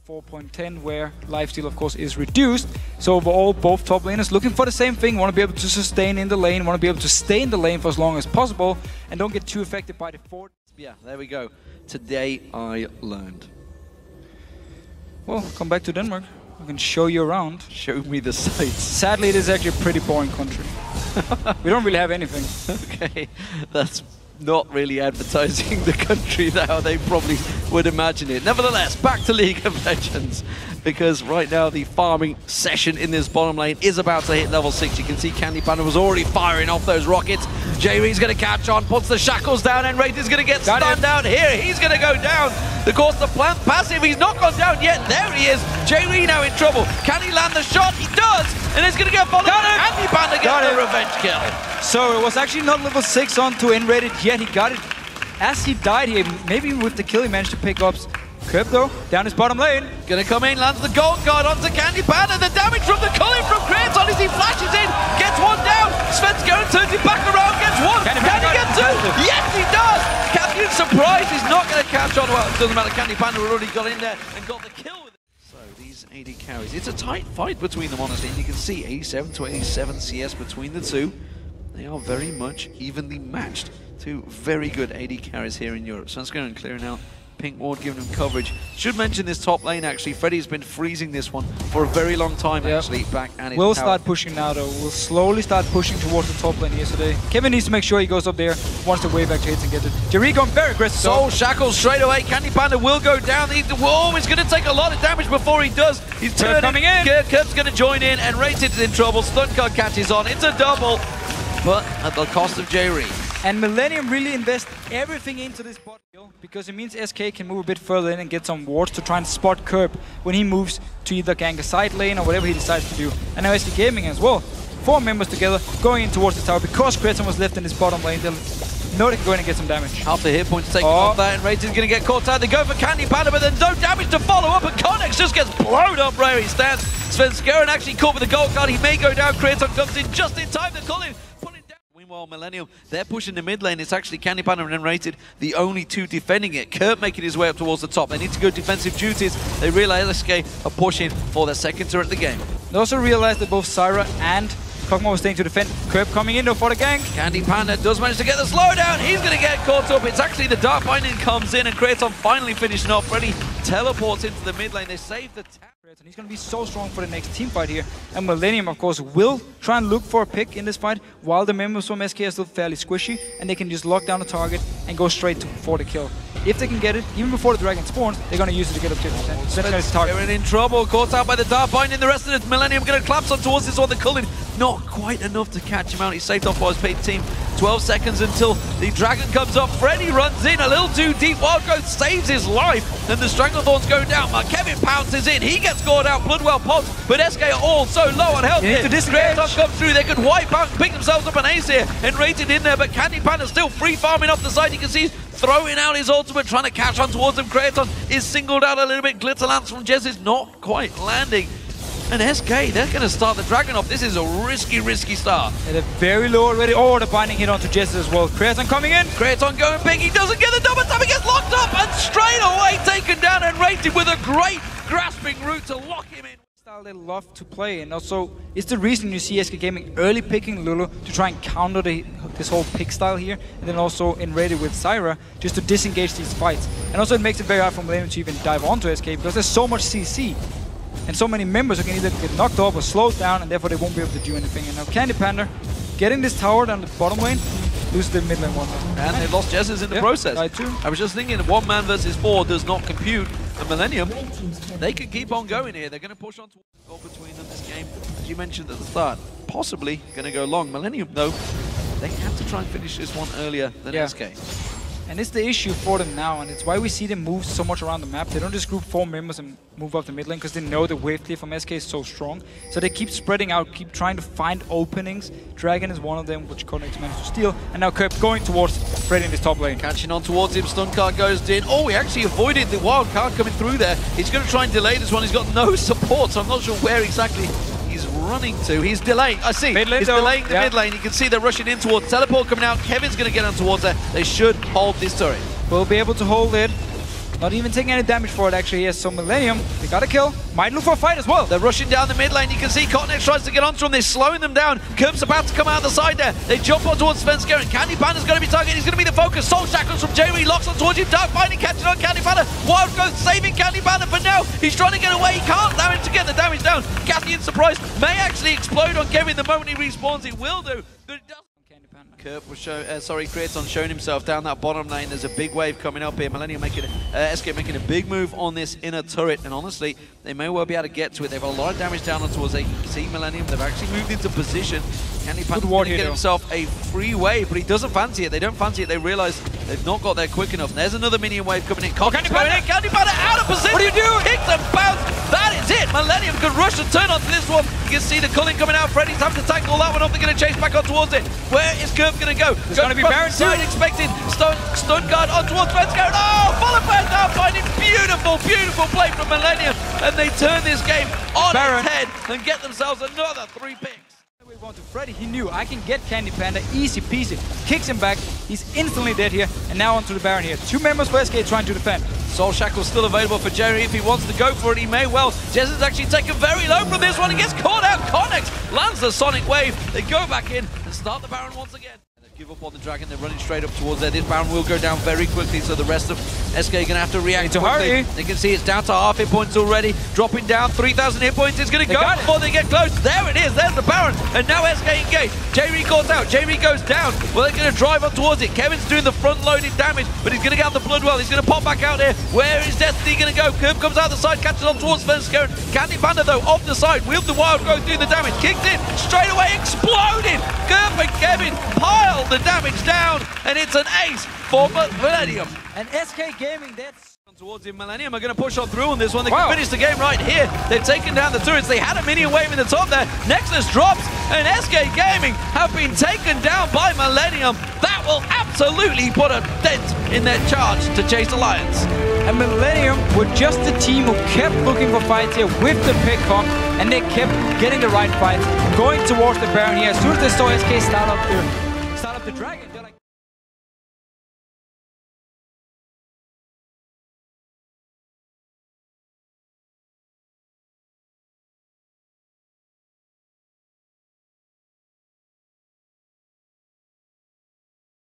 4.10, where lifesteal of course is reduced. So overall, both top laners looking for the same thing, want to be able to sustain in the lane, want to be able to stay in the lane for as long as possible, and don't get too affected by the fort. Yeah, there we go. Today I learned. Well, come back to Denmark. I can show you around. Show me the sights. Sadly, it is actually a pretty boring country. We don't really have anything. Okay, that's not really advertising the country how they probably would imagine it. Nevertheless, back to League of Legends, because right now the farming session in this bottom lane is about to hit level 6. You can see Candy Panda was already firing off those rockets. J-Ree's going to catch on, puts the shackles down, and Wraith is going to get stunned down here. He's going to go down. Of course, the plant passive, he's not gone down yet. There he is. J-Ree now in trouble. Can he land the shot? He does, and it's going to get followed. Candy Panda gets the revenge kill. So it was actually not level 6 on to end-rate it yet. He got it as he died here. Maybe with the kill he managed to pick up. Crypto down his bottom lane. Gonna come in, lands the gold guard onto Candy Panda. The damage from the culling from Kratos as he flashes in, gets one down. Svenska turns it back around, gets one. Can he get two? Yes, he does. Captain surprised, he's not gonna catch on. Well, it doesn't matter. Candy Panda already got in there and got the kill with it. So these AD carries, it's a tight fight between them, honestly. And you can see 87 to 87 CS between the two. They are very much evenly matched. Two very good AD carries here in Europe. Svenska and clearing out. Pink Ward giving him coverage. Should mention this top lane actually. Freddy's been freezing this one for a very long time actually. Back and we'll start pushing now though. We'll slowly start pushing towards the top lane here today. Kevin needs to make sure he goes up there, wants to wave back to hits and get it. Jerry going very aggressive. Soul shackles straight away. Candy Panda will go down. He's always going to take a lot of damage before he does. He's turning. Coming in. Kirk's going to join in, and Rated is in trouble. Stun card catches on. It's a double, but at the cost of J-Ree. And Millenium really invest everything into this bot kill because it means SK can move a bit further in and get some wards to try and spot Curb when he moves to either gank a side lane or whatever he decides to do. And now SK Gaming as well. 4 members together going in towards the tower because Kreton was left in his bottom lane. They'll know they can go in and get some damage. Half the hit points taken off that, and Rated is going to get caught out. They go for Candy Panda, but then no damage to follow up, and Connex just gets blown up where he stands. Svenska actually caught with the gold card. He may go down. Kreton comes in just in time to call him. Meanwhile, Millenium, they're pushing the mid lane. It's actually Candy Panda and Rated, the only two defending it. Kurt making his way up towards the top. They need to go defensive duties. They realize SK are pushing for their second turret of the game. They also realize that both Syra and Kog'Maw was staying to defend. Curb coming in though for the gank. Candy Panda does manage to get the slowdown. He's going to get caught up. It's actually the Dark Binding comes in, and Kraton finally finishing off. Freddy teleports into the mid lane. They save the tower. And he's going to be so strong for the next team fight here. And Millenium, of course, will try and look for a pick in this fight while the members from SK are still fairly squishy and they can just lock down the target and go straight for the kill. If they can get it, even before the dragon spawns, they're going to use it to get up to 50%. They're in trouble, caught out by the Dark Binding. The rest of the Millenium going to collapse on towards this one. The culling not quite enough to catch him out. He's saved off by his paid team. 12 seconds until the dragon comes up. Freddy runs in a little too deep. Wild Growth saves his life. Then the Stranglethorns go down. But Kevin pounces in. He gets scored out. Bloodwell pops. But SK are all so low on health. Kratos comes through. They could wipe out and pick themselves up an ace here. And Rated in there. But Candy Panda still free farming off the side. You can see he's throwing out his ultimate, trying to catch on towards him. Kratos is singled out a little bit. Glitterlance from Jez is not quite landing. And SK, they're going to start the dragon off. This is a risky start. And they're very low already. Oh, the binding hit onto Jess as well. Kraton coming in. Kraton going big. He doesn't get the double tap. He gets locked up and straight away taken down and Rated with a great grasping route to lock him in. Style they love to play, and also it's the reason you see SK Gaming early picking Lulu to try and counter this whole pick style here, and then also in Rated with Syra just to disengage these fights. And also it makes it very hard for Millenium to even dive onto SK because there's so much CC. And so many members who can either get knocked off or slowed down, and therefore they won't be able to do anything. And now Candy Panda getting this tower down the bottom lane, loses the mid lane one. And they've lost Jez's in the process. I was just thinking 1 man versus 4 does not compute. The Millenium, they can keep on going here. They're going to push on towards the goal between them this game. As you mentioned at the start, possibly going to go long. Millenium, though, they have to try and finish this one earlier than SK. And it's the issue for them now, and it's why we see them move so much around the map. They don't just group 4 members and move up the mid lane because they know the wave clear from SK is so strong. So they keep spreading out, keep trying to find openings. Dragon is one of them, which Connex managed to steal. And now Curb going towards Freddy in this top lane. Catching on towards him, stun card goes in. Oh, he actually avoided the wild card coming through there. He's going to try and delay this one. He's got no support, so I'm not sure where exactly he's running to. He's delaying. I see. He's delaying the mid lane. You can see they're rushing in towards teleport coming out. Kevin's going to get on towards there. They should hold this turret. We'll be able to hold it. Not even taking any damage for it actually here. So Millenium, they got a kill. Might look for a fight as well. They're rushing down the mid lane. You can see Cotnex tries to get onto them. They're slowing them down. Kirp's about to come out the side there. They jump on towards Svenska, and Candy Panda's going to be targeted. He's going to be the focus. Soul Shackles from Jerry locks on towards him. Dark Binding catching on Candy Panda. Wild Growth saving Candy Panda, but now he's trying to get away. He can't manage to get the damage down. Cathian surprise may actually explode on Kevin the moment he respawns. It will do, but it doesn't. Kirp was Creaton showing himself down that bottom lane. There's a big wave coming up here. Millennium making SK making a big move on this inner turret, and honestly, they may well be able to get to it. They've got a lot of damage down on towards. They can see Millennium. They've actually moved into position. Candy Panda can get himself a free wave, but he doesn't fancy it. They don't fancy it. They realize they've not got there quick enough. And there's another minion wave coming in. Candy Panda out of position. What are you doing? Kicks and bounce. That is it. Millennium can rush and turn onto this one. You can see the culling coming out. Freddy's having to tackle that one off. They're going to chase back on towards it. Where is Kirp going to go? It's going to be Baron side expected. Stun guard on towards Svenska. Oh, follow back now. Finding beautiful, beautiful play from Millennium. And they turn this game on its head and get themselves another 3 picks. We want to Freddy. He knew I can get Candy Panda easy peasy. Kicks him back. He's instantly dead here. And now onto the Baron here. 2 members for SK trying to defend. Soul Shackle still available for Jerry if he wants to go for it. He may well. Jez is actually taken very low from this one. He gets caught out. Connex lands the Sonic Wave. They go back in and start the Baron once again. Give up on the Dragon, they're running straight up towards there. This Baron will go down very quickly, so the rest of SK are going to have to react quickly. They can see it's down to half hit points already. Dropping down, 3,000 hit points is going to go before they get close. There it is, there's the Baron. And now SK engaged. J-Re caught out, J-Re goes down. Well, they're going to drive on towards it. Kevin's doing the front-loaded damage, but he's going to get out the Blood Well. He's going to pop back out here. Where is Destiny going to go? Kirp comes out the side, catches on towards Svenska. Candy Panda, though, off the side. Wield the Wild Growth doing the damage. Kicked in, straight away exploded. Kirp and Kevin pile the damage down. And it's an ace for Millennium. And SK Gaming, that's towards him. Millennium are going to push on through on this one. They can finish the game right here. They've taken down the turrets. They had a minion wave in the top there. Nexus drops, and SK Gaming have been taken down by Millennium. That will absolutely put a dent in their charge to chase Alliance. And Millennium were just the team who kept looking for fights here with the pick-up, and they kept getting the right fights, going towards the Baron here. As soon as they saw SK start up the Dragon.